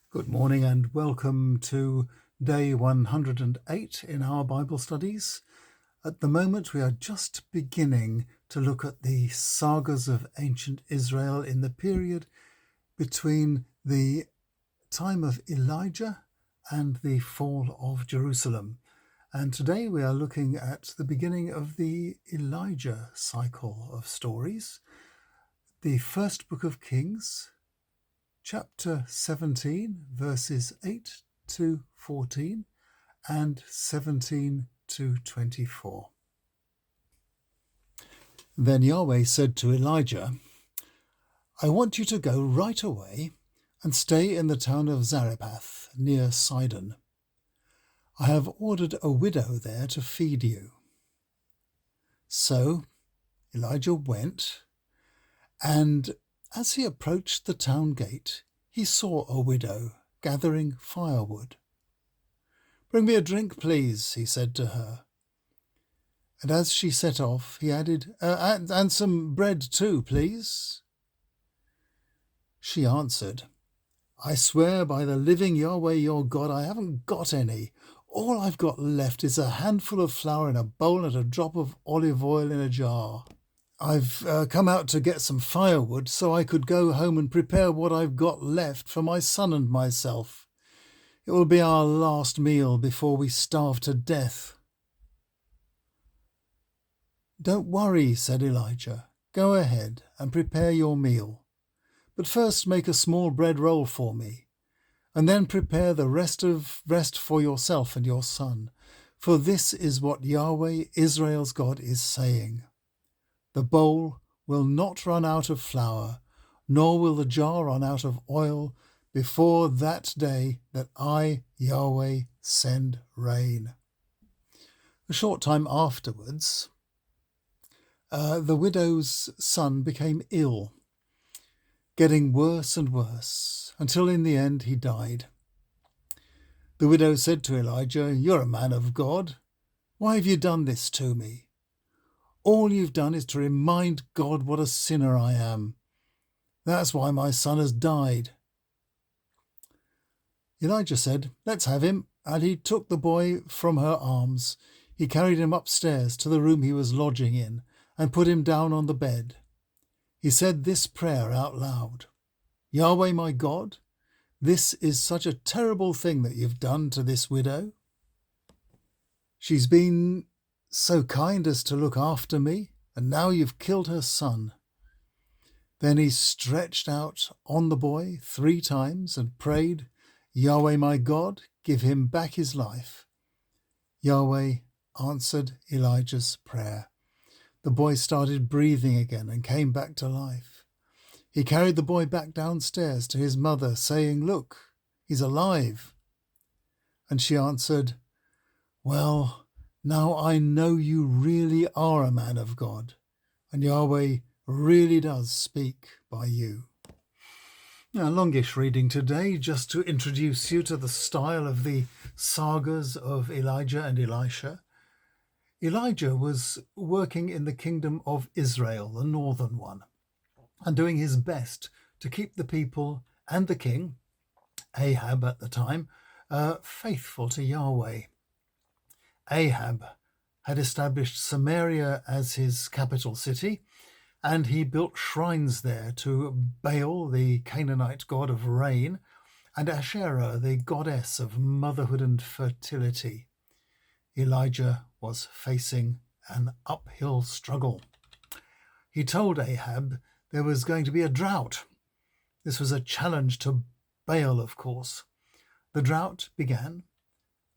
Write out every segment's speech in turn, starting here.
Good morning and welcome to day 108 in our Bible studies. At the moment, we are just beginning to look at the sagas of ancient Israel in the period between the time of Elijah and the fall of Jerusalem. And today we are looking at the beginning of the Elijah cycle of stories, the first book of Kings, chapter 17, verses 8 to 14 and 17 to 24. Then Yahweh said to Elijah, I want you to go right away and stay in the town of Zarephath near Sidon. I have ordered a widow there to feed you. So Elijah went, and as he approached the town gate, he saw a widow gathering firewood. Bring me a drink, please, he said to her. And as she set off, he added, and some bread too, please. She answered, I swear by the living Yahweh your God, I haven't got any. All I've got left is a handful of flour in a bowl and a drop of olive oil in a jar. I've come out to get some firewood so I could go home and prepare what I've got left for my son and myself. It will be our last meal before we starve to death. Don't worry, said Elijah. Go ahead and prepare your meal. But first make a small bread roll for me, and then prepare the rest for yourself and your son. For this is what Yahweh, Israel's God, is saying. The bowl will not run out of flour, nor will the jar run out of oil before that day that I, Yahweh, send rain. A short time afterwards, the widow's son became ill, getting worse and worse, until in the end he died. The widow said to Elijah, You're a man of God. Why have you done this to me? All you've done is to remind God what a sinner I am. That's why my son has died. Elijah said, Let's have him. And he took the boy from her arms. He carried him upstairs to the room he was lodging in and put him down on the bed. He said this prayer out loud. Yahweh, my God, this is such a terrible thing that you've done to this widow. She's been so kind as to look after me, and now you've killed her son. Then he stretched out on the boy 3 times and prayed, Yahweh my God, give him back his life. Yahweh answered Elijah's prayer. The boy started breathing again and came back to life. He carried the boy back downstairs to his mother, saying, Look, he's alive. And she answered, Well, now I know you really are a man of God, and Yahweh really does speak by you. Now, longish reading today, just to introduce you to the style of the sagas of Elijah and Elisha. Elijah was working in the kingdom of Israel, the northern one, and doing his best to keep the people and the king, Ahab at the time, faithful to Yahweh. Ahab had established Samaria as his capital city, and he built shrines there to Baal, the Canaanite god of rain, and Asherah, the goddess of motherhood and fertility. Elijah was facing an uphill struggle. He told Ahab there was going to be a drought. This was a challenge to Baal, of course. The drought began,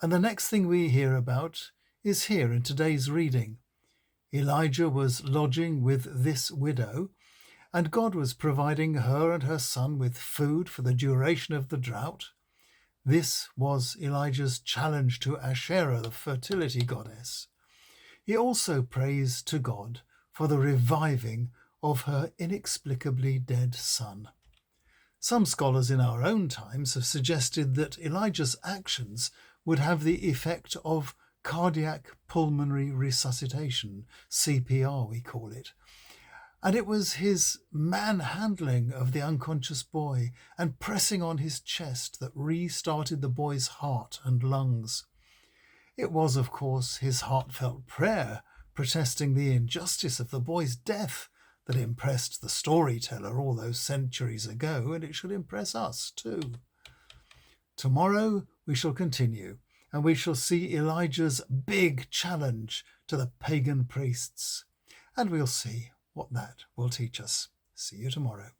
and the next thing we hear about is here in today's reading. Elijah was lodging with this widow, and God was providing her and her son with food for the duration of the drought. This was Elijah's challenge to Asherah, the fertility goddess. He also prays to God for the reviving of her inexplicably dead son. Some scholars in our own times have suggested that Elijah's actions would have the effect of cardiac pulmonary resuscitation, CPR we call it, And it was his manhandling of the unconscious boy and pressing on his chest that restarted the boy's heart and lungs. It was, of course, his heartfelt prayer protesting the injustice of the boy's death that impressed the storyteller all those centuries ago, and it should impress us too. Tomorrow we shall continue, and we shall see Elijah's big challenge to the pagan priests, and we'll see what that will teach us. See you tomorrow.